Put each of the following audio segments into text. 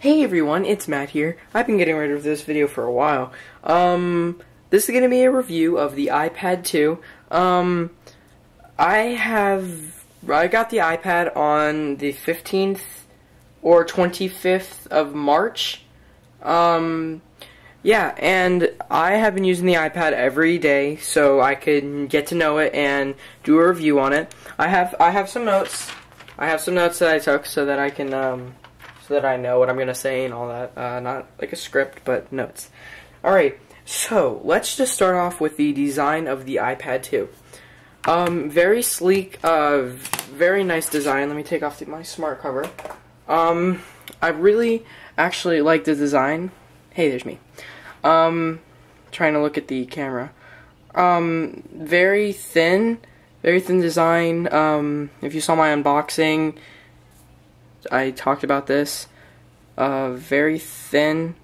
Hey everyone, it's Matt here. I've been getting ready for this video for a while. This is going to be a review of the iPad 2. I got the iPad on the 15th or 25th of March. Yeah, and I have been using the iPad every day so I can get to know it and do a review on it. I have some notes. I have some notes that I took so that I can so that I know what I'm going to say and all that. Not like a script, but notes. Alright, so let's just start off with the design of the iPad 2. Very sleek, very nice design. Let me take off my smart cover. I really actually like the design. Hey, there's me. Trying to look at the camera. Very thin design. If you saw my unboxing, I talked about this. Very thin.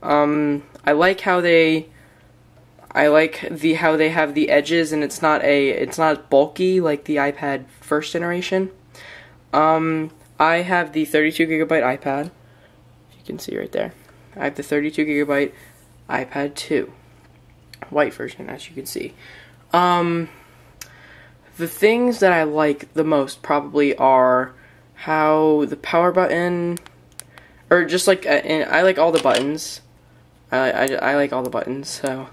I like how they have the edges, and it's not bulky like the iPad first generation. I have the 32GB iPad. If you can see right there. I have the 32GB iPad 2. White version, as you can see. The things that I like the most probably are how the power button, or just like, I like all the buttons. I like all the buttons, so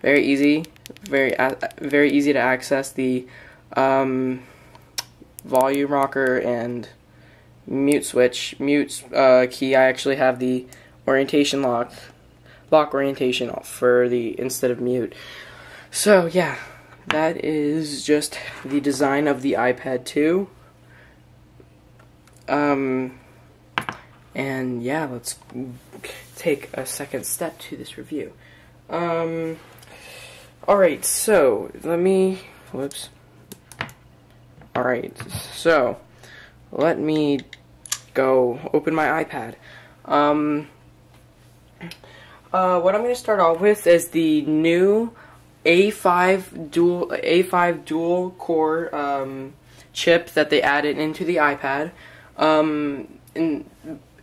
very easy, very easy to access. The volume rocker and mute switch, mute key. I actually have the orientation lock orientation off for the instead of mute. So yeah, that is just the design of the iPad 2. And yeah, let's take a second step to this review. Alright, so Alright, so let me go open my iPad. What I'm going to start off with is the new A5 dual core chip that they added into the iPad.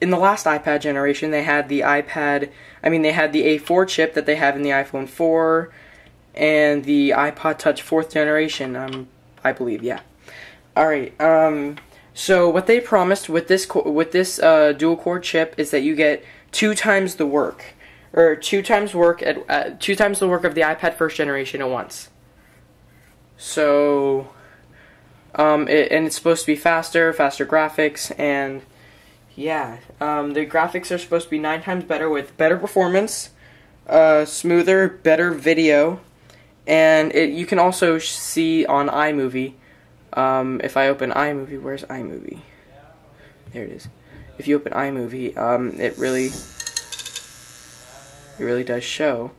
In the last iPad generation, they had the A4 chip that they have in the iPhone 4 and the iPod Touch 4th generation. I believe, yeah. All right. So what they promised with this dual core chip is that you get 2 times the work, or 2 times the work of the iPad first generation at once. So, and it's supposed to be faster graphics, and yeah, the graphics are supposed to be 9 times better with better performance, smoother, better video, and you can also see on iMovie. If I open iMovie, where's iMovie? There it is. If you open iMovie, it really does show.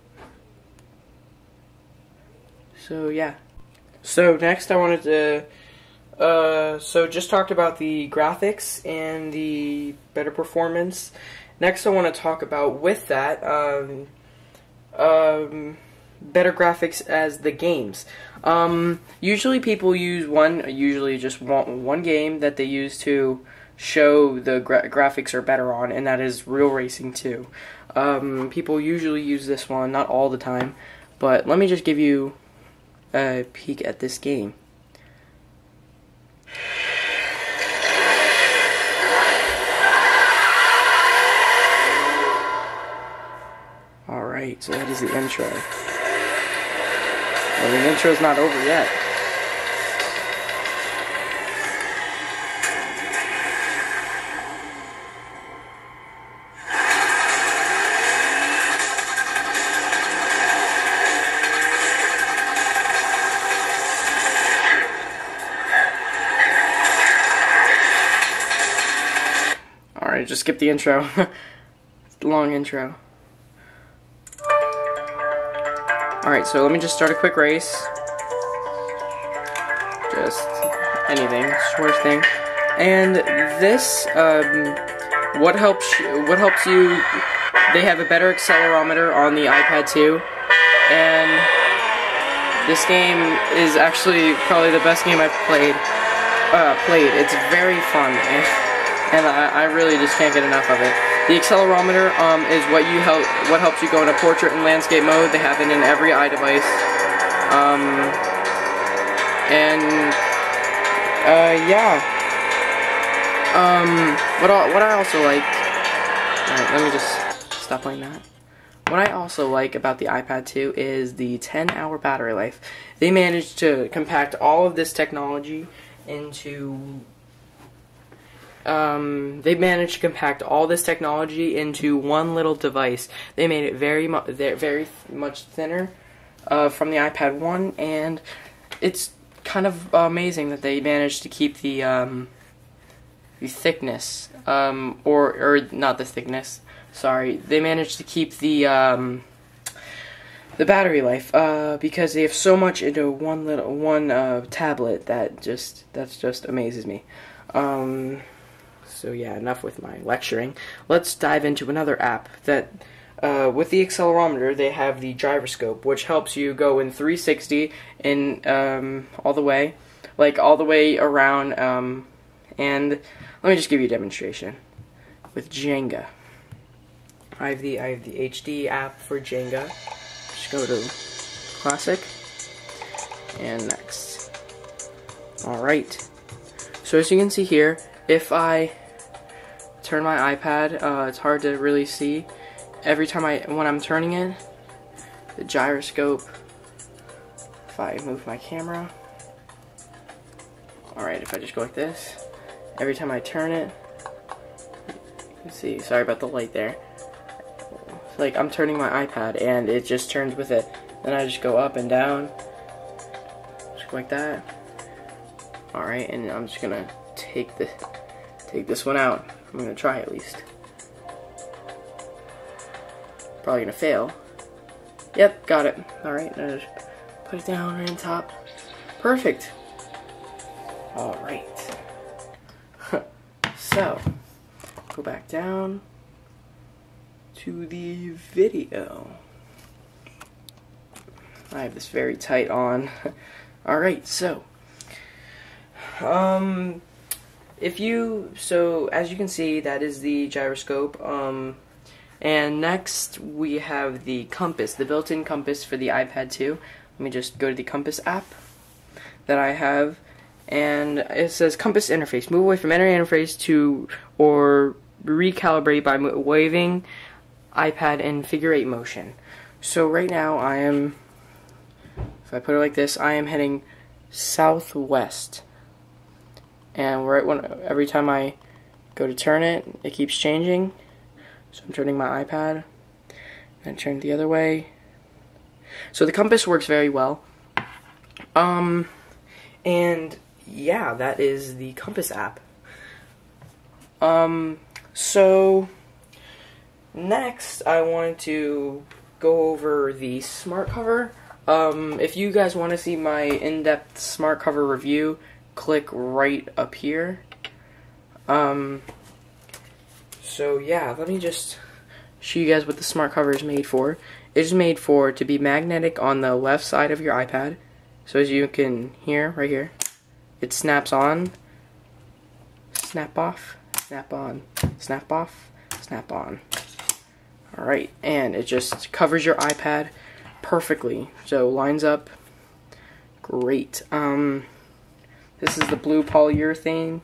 So yeah. So next I wanted to so just talked about the graphics and the better performance. Next I want to talk about with that better graphics as the games. Usually people just want one game that they use to show the graphics are better on, and that is Real Racing 2. People usually use this one, not all the time, but let me just give you a peek at this game. Alright, so that is the intro. Well, the intro's not over yet. Alright, just skip the intro. It's a long intro. Alright, so let me just start a quick race. Just anything, short thing. And this, what helps you, they have a better accelerometer on the iPad 2, and this game is actually probably the best game I've played. It's very fun. and I really just can't get enough of it. The accelerometer is what helps you go into portrait and landscape mode. They have it in every iDevice. Yeah. What I also like. Alright, let me just stop playing that. What I also like about the iPad 2 is the 10-hour battery life. They managed to compact all of this technology into one little device. They made it very much thinner from the iPad 1, and it's kind of amazing that they managed to keep the thickness, or not the thickness. Sorry, they managed to keep the battery life because they have so much into one tablet that just amazes me. So yeah, enough with my lecturing. Let's dive into another app that with the accelerometer they have the gyroscope, which helps you go in 360 in all the way around. And let me just give you a demonstration with Jenga. I have the HD app for Jenga. Just go to Classic and Next. Alright. So as you can see here, if I turn my iPad, it's hard to really see. Every time when I'm turning it, the gyroscope, if I move my camera, alright, if I just go like this, every time I turn it, you can see, sorry about the light there, like I'm turning my iPad and it just turns with it. Then I just go up and down, just like that. Alright, and I'm just gonna take this one out. I'm gonna try at least. Probably gonna fail. Yep, got it. Alright, now just put it down right on top. Perfect. Alright. So, go back down to the video. I have this very tight on. Alright, so as you can see, that is the gyroscope. And next we have the compass, the built-in compass for the iPad 2. Let me just go to the compass app that I have, and it says compass interface. Move away from any interface or recalibrate by waving iPad in figure 8 motion. So right now if I put it like this, I am heading southwest. And every time I go to turn it, it keeps changing. So I'm turning my iPad, and turn it the other way. So the compass works very well. And yeah, that is the compass app. So next I wanted to go over the smart cover. If you guys want to see my in-depth smart cover review, click right up here. So yeah, let me just show you guys what the smart cover is made for. It is made to be magnetic on the left side of your iPad. So as you can hear right here, it snaps on, snap off, snap on, snap off, snap on. Alright, and it just covers your iPad perfectly. So lines up great. This is the blue polyurethane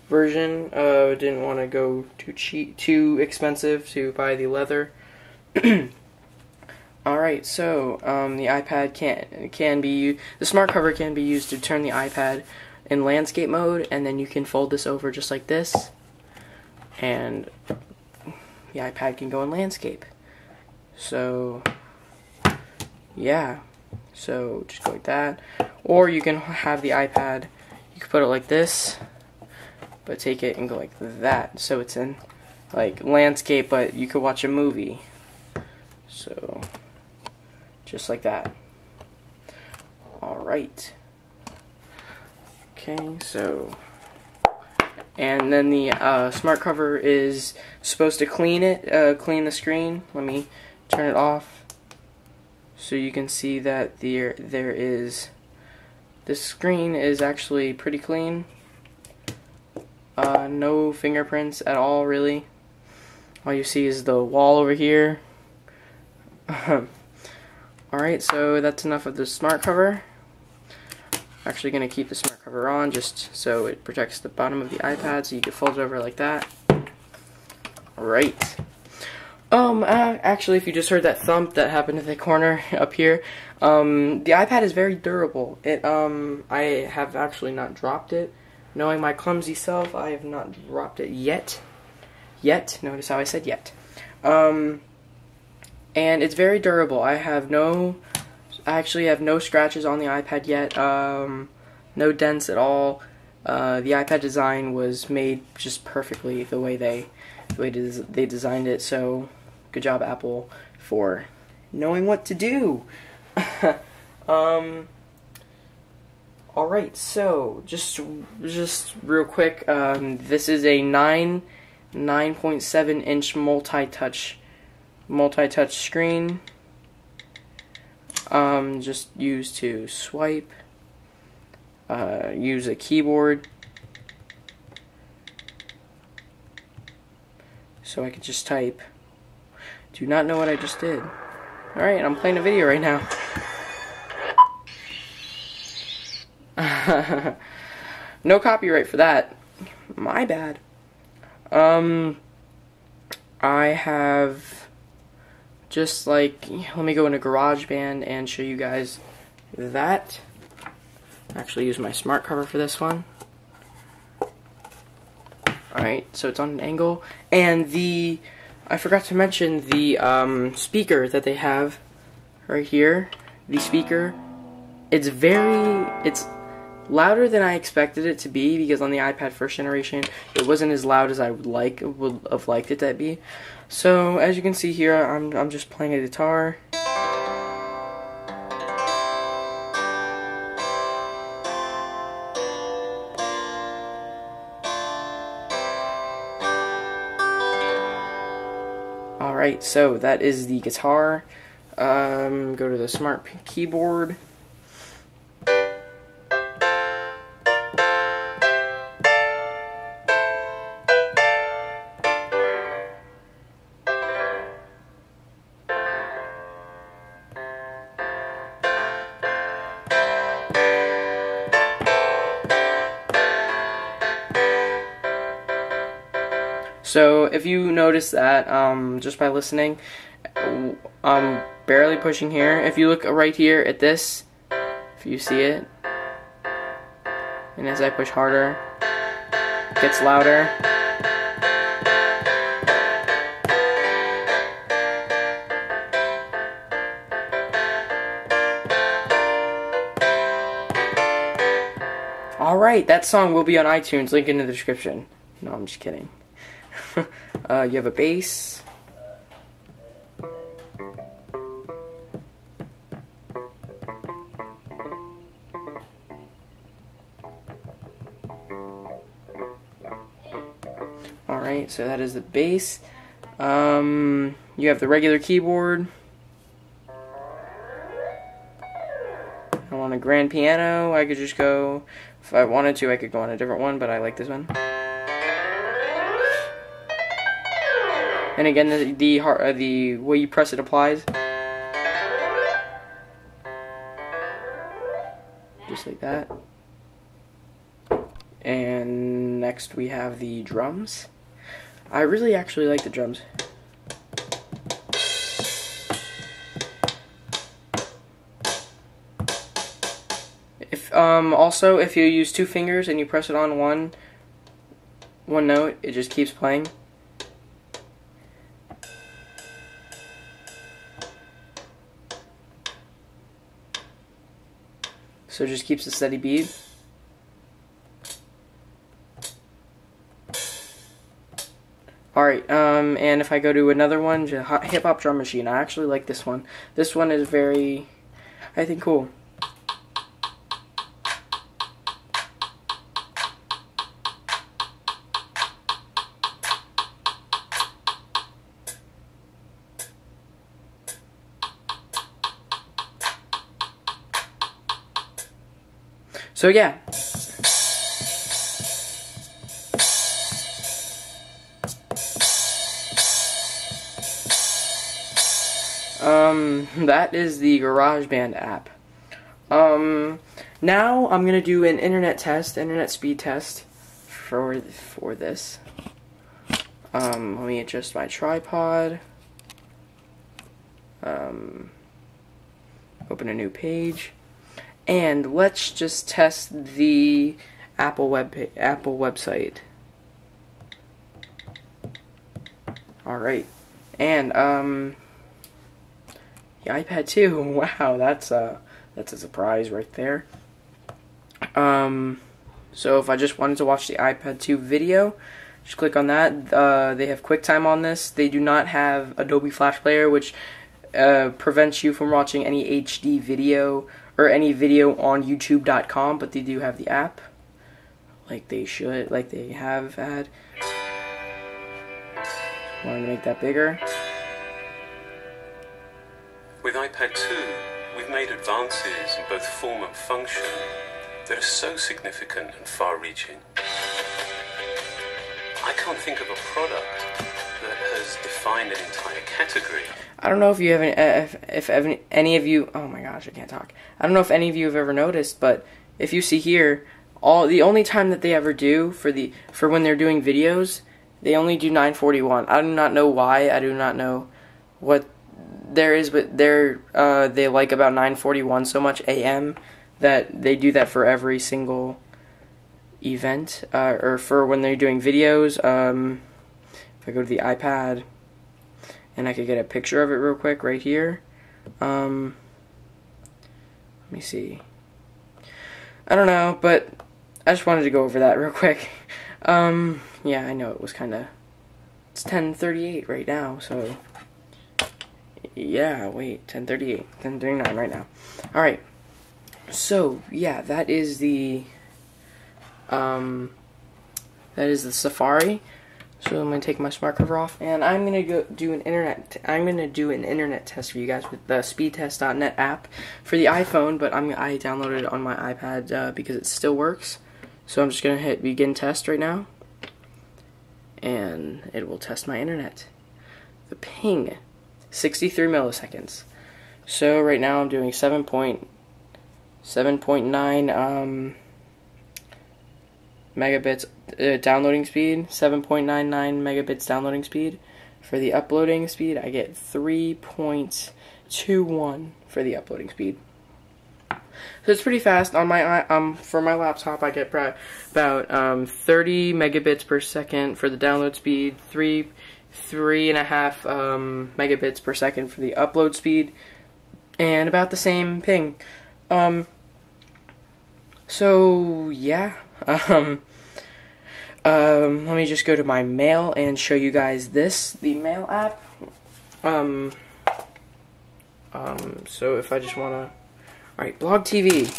version. Didn't want to go too expensive to buy the leather. Alright, so the iPad the smart cover can be used to turn the iPad in landscape mode, and then you can fold this over just like this, and the iPad can go in landscape. So yeah, so just go like that, or you can have the iPad, you can put it like this, but take it and go like that, so it's in like landscape, but you could watch a movie. So just like that. Alright. Okay, so, and then the smart cover is supposed to clean the screen. Let me turn it off so you can see that this screen is actually pretty clean. No fingerprints at all, really. All you see is the wall over here. Alright, so that's enough of the smart cover. Actually going to keep the smart cover on just so it protects the bottom of the iPad, so you can fold it over like that. Alright. Actually, if you just heard that thump that happened in the corner up here, the iPad is very durable. I have actually not dropped it. Knowing my clumsy self, I have not dropped it yet. Notice how I said yet. And it's very durable. I actually have no scratches on the iPad yet. No dents at all. The iPad design was made just perfectly the way they designed it. So, good job, Apple, for knowing what to do. Alright, so just real quick, this is a 9.7 inch multi-touch screen. Just used to swipe, use a keyboard, so I could just type. Do not know what I just did. Alright, I'm playing a video right now. No copyright for that. My bad. I have just like, let me go into GarageBand and show you guys that. Actually use my smart cover for this one. Alright, so it's on an angle. And I forgot to mention the speaker that they have right here. The speaker. It's louder than I expected it to be, because on the iPad first generation it wasn't as loud as I would have liked it to be. So as you can see here, I'm just playing a guitar. Alright, so that is the guitar. Go to the smart keyboard. So if you notice that, just by listening, I'm barely pushing here. If you look right here at this, if you see it, and as I push harder, it gets louder. Alright, that song will be on iTunes, link in the description. No, I'm just kidding. You have a bass. Alright, so that is the bass. You have the regular keyboard. And on a grand piano, I could just go, if I wanted to, I could go on a different one, but I like this one. And again, the way you press it applies. Just like that. And next we have the drums. I really actually like the drums. Also, if you use two fingers and you press it on one note, it just keeps playing. So it just keeps a steady beat. Alright, and if I go to another one, Hip Hop Drum Machine, I actually like this one. This one is very, I think, cool. So yeah. that is the GarageBand app. Now I'm gonna do an internet speed test for this. Let me adjust my tripod. Open a new page, and let's just test the Apple website. All right, and the iPad 2. Wow, that's a surprise right there. So if I just wanted to watch the iPad 2 video, just click on that. They have QuickTime on this. They do not have Adobe Flash Player, which prevents you from watching any HD video or any video on YouTube.com, but they do have the app, like they have had. Wanted to make that bigger. With iPad 2, we've made advances in both form and function that are so significant and far-reaching. I can't think of a product that has defined an entire category. I don't know if you have any of you. Oh my gosh, I can't talk. I don't know if any of you have ever noticed, but if you see here, the only time that they ever do for when they're doing videos, they only do 941. I do not know why. I do not know what there is, but they like about 941 so much AM that they do that for every single event, or for when they're doing videos. If I go to the iPad and I could get a picture of it real quick right here. Let me see. I don't know, but I just wanted to go over that real quick. Yeah, I know it was it's 10:38 right now, so yeah, wait, 10:38, 10:39 right now. Alright, so yeah, that is the Safari. So I'm gonna take my smart cover off, and I'm gonna do an internet test for you guys with the speedtest.net app for the iPhone, but I downloaded it on my iPad because it still works. So I'm just gonna hit begin test right now, and it will test my internet. The ping, 63 milliseconds. So right now I'm doing 7.9 megabits downloading speed, 7.99 megabits downloading speed. For the uploading speed, I get 3.21 for the uploading speed. So it's pretty fast. On my for my laptop, I get about 30 megabits per second for the download speed, 3.5 megabits per second for the upload speed, and about the same ping. So yeah. Let me just go to my mail and show you guys the mail app. So if I just wanna, alright, Blog TV.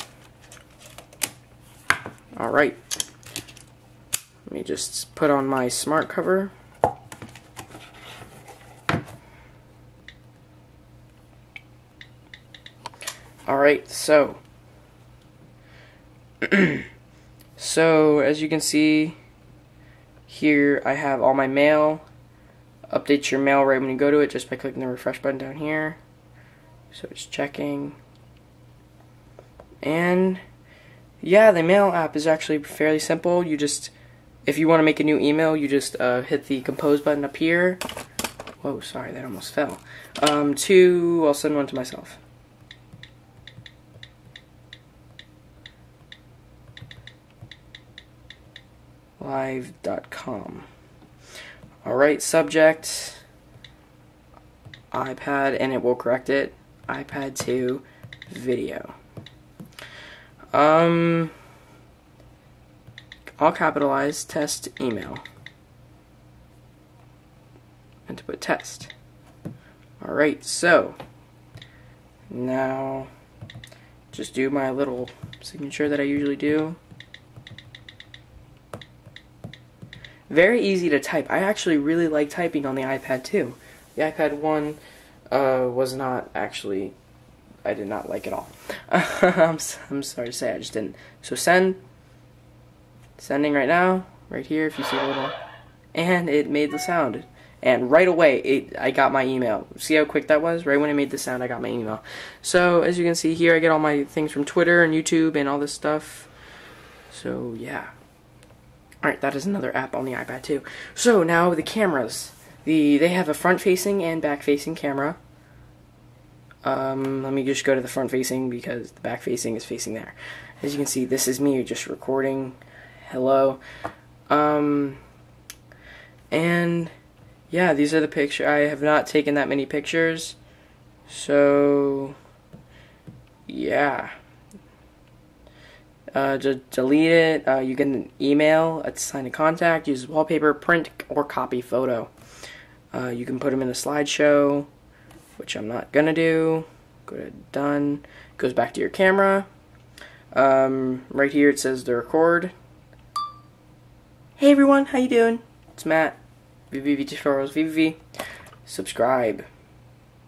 Alright. Let me just put on my smart cover. Alright, so so as you can see here, I have all my mail. Update your mail right when you go to it just by clicking the refresh button down here. So it's checking. And yeah, the mail app is actually fairly simple. You just, if you want to make a new email, you just hit the compose button up here. Whoa, sorry, that almost fell. I'll send one to myself. live.com. Alright, subject iPad, and it will correct it. iPad 2 video. All capitalized, test email. And to put test. Alright, so now just do my little signature that I usually do. Very easy to type. I actually really like typing on the iPad 2. The iPad 1 was not actually, I did not like it all. I'm sorry to say, I just didn't. So sending right now, right here if you see the little, and it made the sound. and right away I got my email. See how quick that was? Right when I made the sound, I got my email. So as you can see here, I get all my things from Twitter and YouTube and all this stuff. So yeah. Alright, that is another app on the iPad too. So now the cameras. They have a front-facing and back-facing camera. Let me just go to the front-facing because the back-facing is facing there. As you can see, this is me just recording. Hello. And yeah, these are the pictures. I have not taken that many pictures. So yeah. Delete it. You can email, sign a contact, use wallpaper, print, or copy photo. You can put them in a slideshow, which I'm not gonna do. Go to done. Goes back to your camera. Right here it says to record. Hey everyone, how you doing? It's Matt. vVvTutorialsvVv. Subscribe.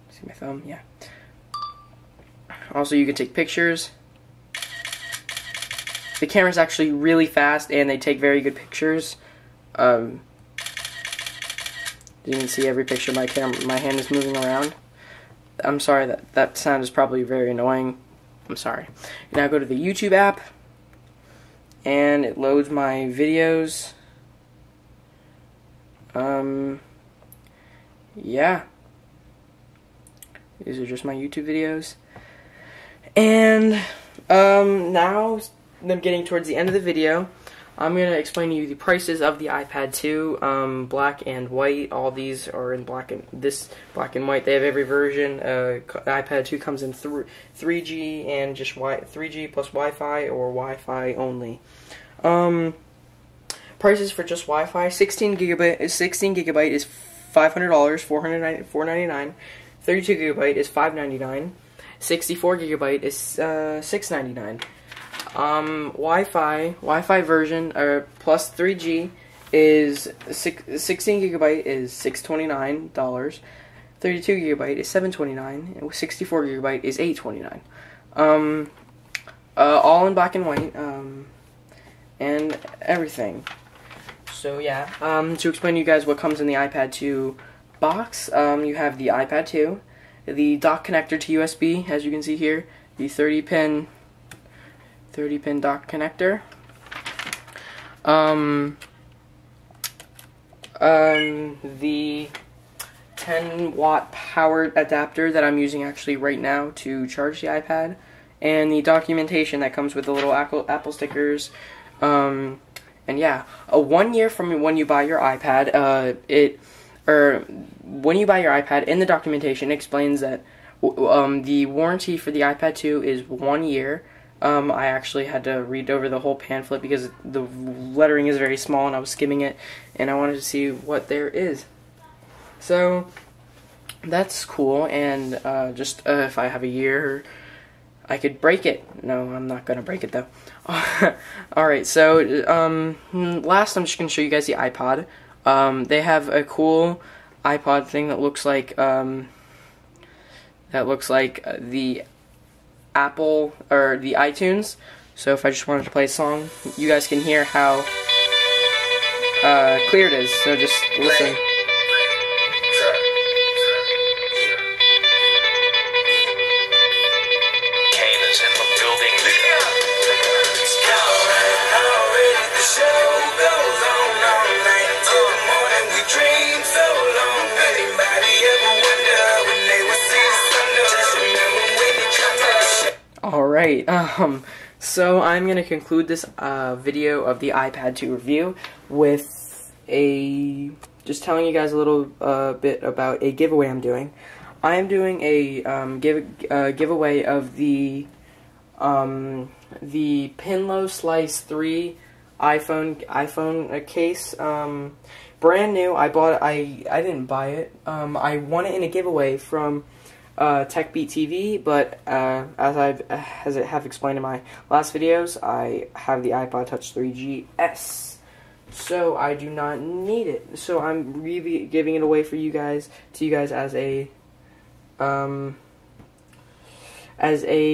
See my thumb? Yeah. Also, you can take pictures. The camera's actually really fast, and they take very good pictures. You can see every picture my hand is moving around. I'm sorry, that sound is probably very annoying. I'm sorry. Now go to the YouTube app, and it loads my videos. Yeah. These are just my YouTube videos. And now I'm getting towards the end of the video. I'm going to explain to you the prices of the iPad 2, black and white. All these are in black and white. They have every version. iPad 2 comes in 3G and just 3G plus Wi-Fi or Wi-Fi only. Prices for just Wi-Fi: 16 gigabyte is $500, $499. 32 gigabyte is $599. 64 gigabyte is $699. Wi-Fi version plus 3G is 16 gigabyte is $629. 32 gigabyte is $729, and 64 gigabyte is $829. All in black and white, and everything. So yeah, to explain to you guys what comes in the iPad 2 box, you have the iPad 2, the dock connector to USB, as you can see here, the 30-pin dock connector, the 10-watt power adapter that I'm using actually right now to charge the iPad, and the documentation that comes with the little Apple stickers. And yeah, 1 year from when you buy your iPad, when you buy your iPad, in the documentation it explains that the warranty for the iPad 2 is 1 year. I actually had to read over the whole pamphlet because the lettering is very small and I was skimming it, and I wanted to see what there is. So that's cool, and just if I have a year, I could break it. No, I'm not gonna break it though. Alright, so last I'm just gonna show you guys the iPod. They have a cool iPod thing that looks like the Apple or the iTunes. So if I just wanted to play a song, you guys can hear how clear it is. So just listen. Alright, so I'm going to conclude this video of the iPad 2 review with just telling you guys a little bit about a giveaway I'm doing. I am doing a giveaway of the Pinlow Slice 3 iPhone case. Brand new. I bought it. I didn't buy it. I won it in a giveaway from TechBeat TV, but as I have explained in my last videos, I have the iPod Touch 3G S, so I do not need it. So I'm really giving it away for you guys, as a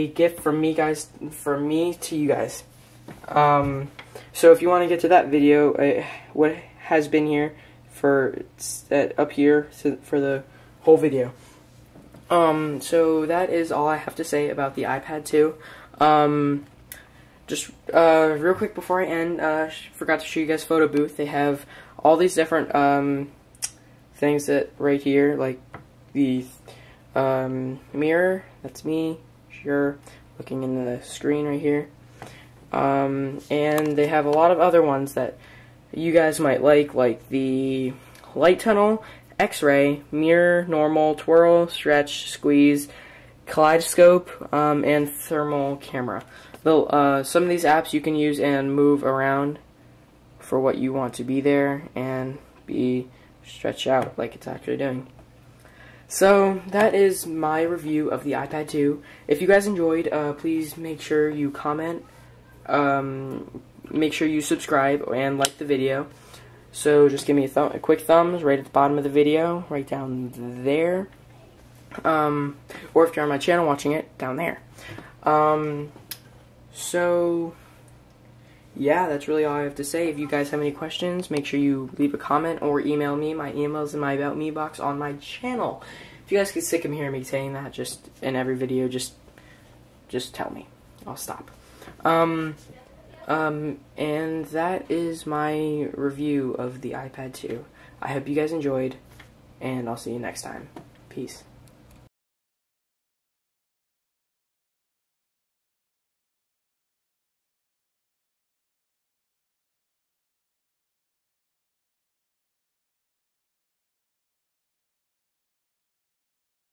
gift from me to you guys. So if you want to get to that video, what has been here up here for the whole video. So that is all I have to say about the iPad 2. Just real quick before I end, forgot to show you guys Photo Booth. They have all these different things that right here, like the mirror. That's me, sure, looking in the screen right here. And they have a lot of other ones that you guys might like the light tunnel, X-ray, mirror, normal, twirl, stretch, squeeze, kaleidoscope, and thermal camera. Some of these apps you can use and move around for what you want to be there and be stretched out like it's actually doing. So that is my review of the iPad 2. If you guys enjoyed, please make sure you comment, make sure you subscribe and like the video. So just give me a quick thumbs right at the bottom of the video, right down there. Or if you're on my channel watching it, down there. So yeah, that's really all I have to say. If you guys have any questions, make sure you leave a comment or email me. My email is in my About Me box on my channel. If you guys get sick of hearing me saying that just in every video, just tell me. I'll stop. And that is my review of the iPad 2. I hope you guys enjoyed, and I'll see you next time. Peace.